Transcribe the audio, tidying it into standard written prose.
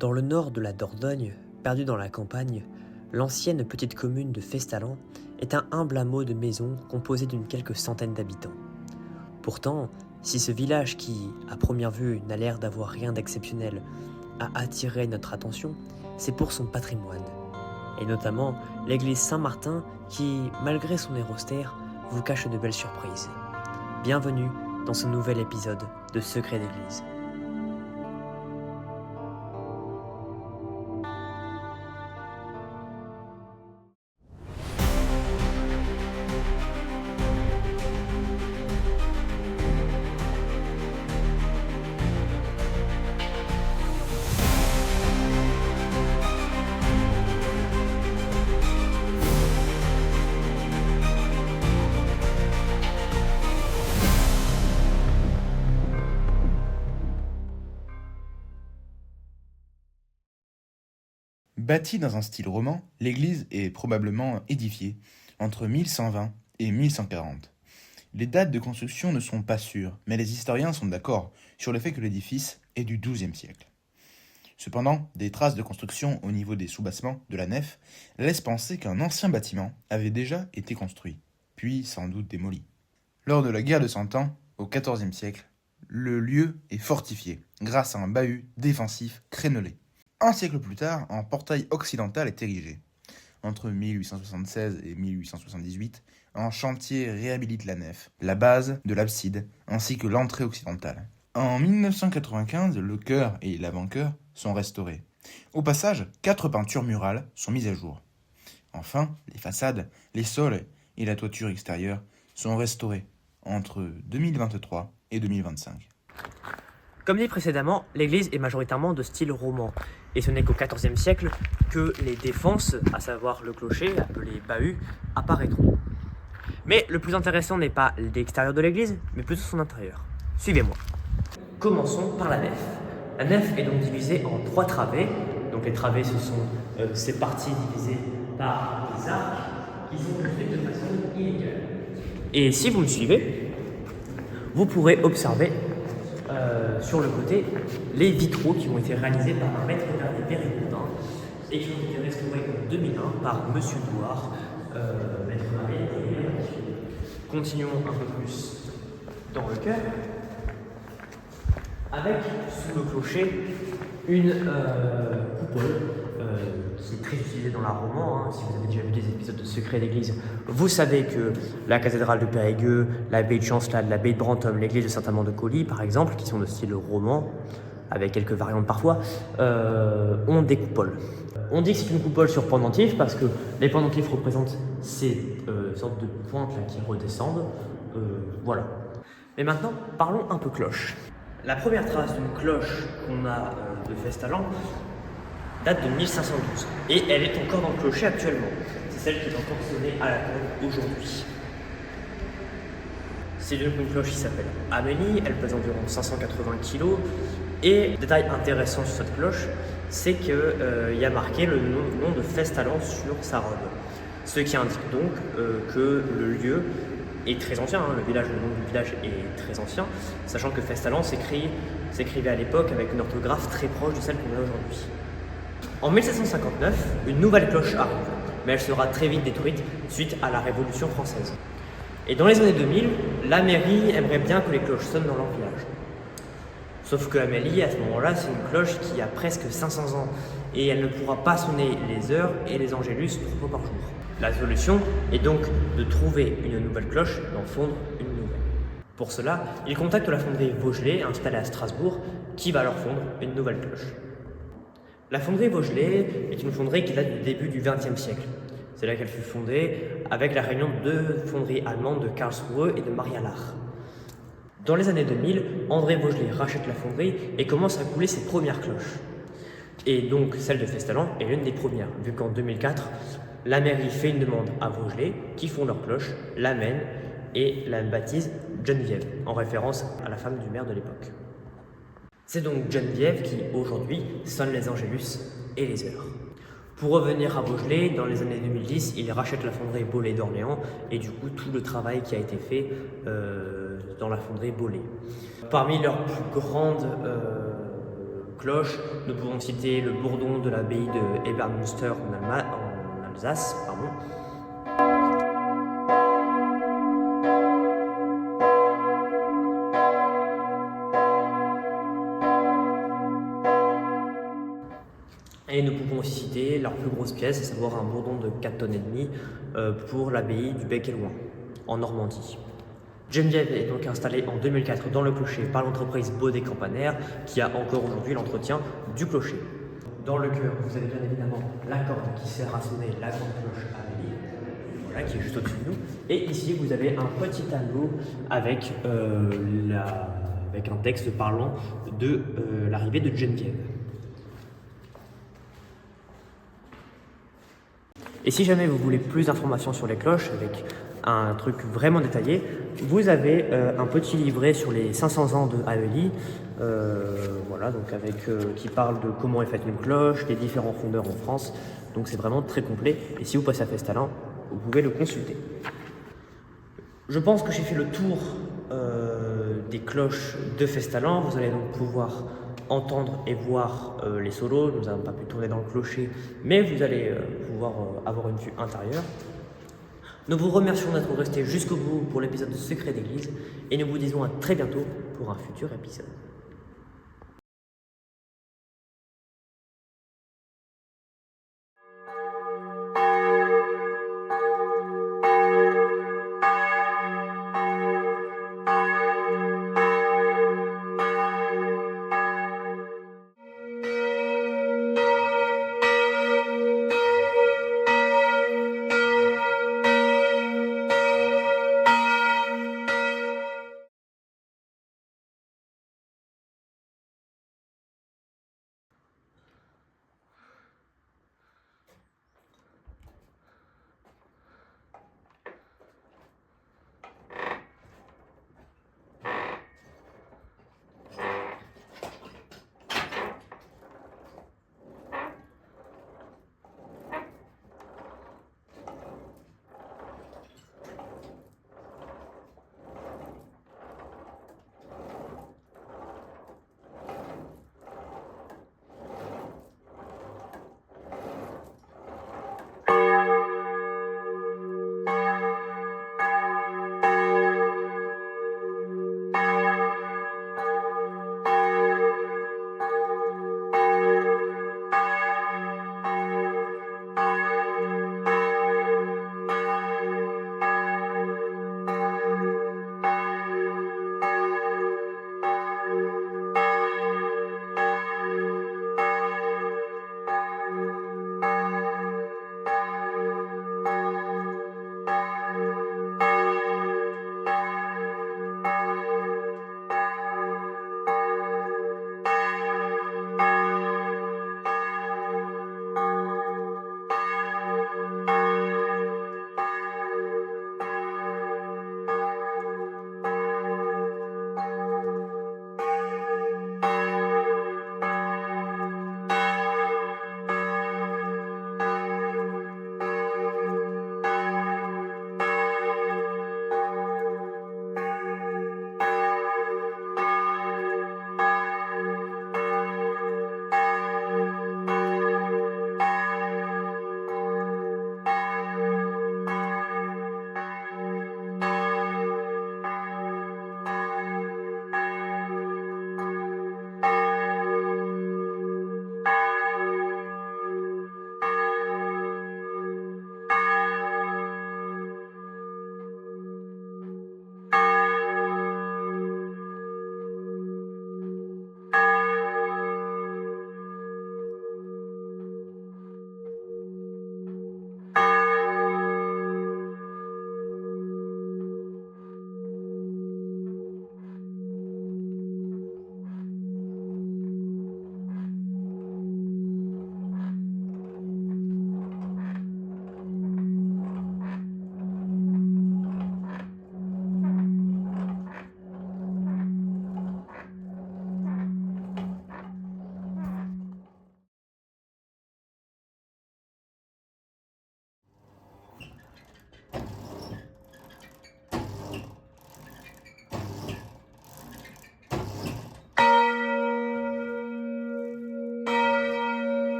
Dans le nord de la Dordogne, perdue dans la campagne, l'ancienne petite commune de Festalan est un humble hameau de maisons composé d'une quelques centaines d'habitants. Pourtant, si ce village qui, à première vue, n'a l'air d'avoir rien d'exceptionnel, a attiré notre attention, c'est pour son patrimoine. Et notamment l'église Saint-Martin qui, malgré son air austère, vous cache de belles surprises. Bienvenue dans ce nouvel épisode de Secrets d'église. Bâtie dans un style roman, l'église est probablement édifiée entre 1120 et 1140. Les dates de construction ne sont pas sûres, mais les historiens sont d'accord sur le fait que l'édifice est du XIIe siècle. Cependant, des traces de construction au niveau des sous-bassements de la nef laissent penser qu'un ancien bâtiment avait déjà été construit, puis sans doute démoli. Lors de la guerre de Cent Ans, au XIVe siècle, le lieu est fortifié grâce à un bahut défensif crénelé. Un siècle plus tard, un portail occidental est érigé. Entre 1876 et 1878, un chantier réhabilite la nef, la base de l'abside, ainsi que l'entrée occidentale. En 1995, le chœur et l'avant-chœur sont restaurés. Au passage, 4 peintures murales sont mises à jour. Enfin, les façades, les sols et la toiture extérieure sont restaurés entre 2023 et 2025. Comme dit précédemment, l'église est majoritairement de style roman, et ce n'est qu'au XIVe siècle que les défenses, à savoir le clocher, appelé bahut, apparaîtront. Mais le plus intéressant n'est pas l'extérieur de l'église, mais plutôt son intérieur. Suivez-moi. Commençons par la nef. La nef est donc divisée en 3 travées. Donc les travées, ce sont ces parties divisées par des arcs qui sont construites de façon inégale. Et si vous me suivez, vous pourrez observer sur le côté les vitraux qui ont été réalisés par un maître verrier périgourdin et qui ont été restaurés en 2001 par Monsieur Douard, maître verrier. Continuons un peu plus dans le chœur avec sous le clocher une coupole qui est très utilisée dans l'art roman. Si vous avez déjà vu des épisodes de Secrets d'église, vous savez que la cathédrale de Périgueux, l'abbaye de Chancelade, l'abbaye de Brantôme, l'église de Saint-Amand-de-Coly, par exemple, qui sont de style roman, avec quelques variantes parfois, ont des coupoles. On dit que c'est une coupole sur pendentif parce que les pendentifs représentent ces sortes de pointes là, qui redescendent. Voilà. Mais maintenant, parlons un peu cloche. La première trace d'une cloche qu'on a de Festalan date de 1512 et elle est encore dans le clocher actuellement. C'est celle qui est encore sonnée à la corde aujourd'hui. C'est une cloche qui s'appelle Amélie, elle pèse environ 580 kg et détail intéressant sur cette cloche, c'est qu'il y a marqué le nom de Festalan sur sa robe. Ce qui indique donc que le lieu est très ancien, le nom du village est très ancien, sachant que Festalan s'écrivait à l'époque avec une orthographe très proche de celle qu'on a aujourd'hui. En 1759, une nouvelle cloche arrive, mais elle sera très vite détruite suite à la Révolution française. Et dans les années 2000, la mairie aimerait bien que les cloches sonnent dans leur village. Sauf que Amélie, à ce moment-là, c'est une cloche qui a presque 500 ans et elle ne pourra pas sonner les heures et les angélus 3 fois par jour. La solution est donc de trouver une nouvelle cloche, d'en fondre une nouvelle. Pour cela, ils contactent la fonderie Vaugelet, installée à Strasbourg, qui va leur fondre une nouvelle cloche. La fonderie Vaugelet est une fonderie qui date du début du XXe siècle. C'est là qu'elle fut fondée avec la réunion de 2 fonderies allemandes de Karlsruhe et de Marialach. Dans les années 2000, André Vaugelet rachète la fonderie et commence à couler ses premières cloches. Et donc celle de Festalan est l'une des premières, vu qu'en 2004, la mairie fait une demande à Vaugelet qui font leur cloche, l'amène et la baptise Geneviève, en référence à la femme du maire de l'époque. C'est donc Geneviève qui, aujourd'hui, sonne les angélus et les heures. Pour revenir à Vaugelet, dans les années 2010, il rachète la fonderie Bollé d'Orléans et du coup tout le travail qui a été fait dans la fonderie Bollé. Parmi leurs plus grandes cloches. Nous pouvons citer le bourdon de l'abbaye de Ebermünster en Alsace. Et nous pouvons aussi citer leur plus grosse pièce, à savoir un bourdon de 4,5 tonnes pour l'abbaye du Bec et Loing, en Normandie. Geneviève est donc installée en 2004 dans le clocher par l'entreprise Baudet Campanaire, qui a encore aujourd'hui l'entretien du clocher. Dans le chœur, vous avez bien évidemment la corde qui sert à sonner la grande cloche Amélie, voilà, qui est juste au-dessus de nous. Et ici, vous avez un petit tableau avec, avec un texte parlant de l'arrivée de Geneviève. Et si jamais vous voulez plus d'informations sur les cloches, avec un truc vraiment détaillé, vous avez un petit livret sur les 500 ans de Amélie, voilà, donc qui parle de comment est faite une cloche, les différents fondeurs en France. Donc c'est vraiment très complet. Et si vous passez à Festhalin, vous pouvez le consulter. Je pense que j'ai fait le tour des cloches de Festhalin. Vous allez donc pouvoir entendre et voir les solos. Nous n'avons pas pu tourner dans le clocher, mais vous allez pouvoir avoir une vue intérieure. Nous vous remercions d'être restés jusqu'au bout pour l'épisode de Secret d'église et nous vous disons à très bientôt pour un futur épisode.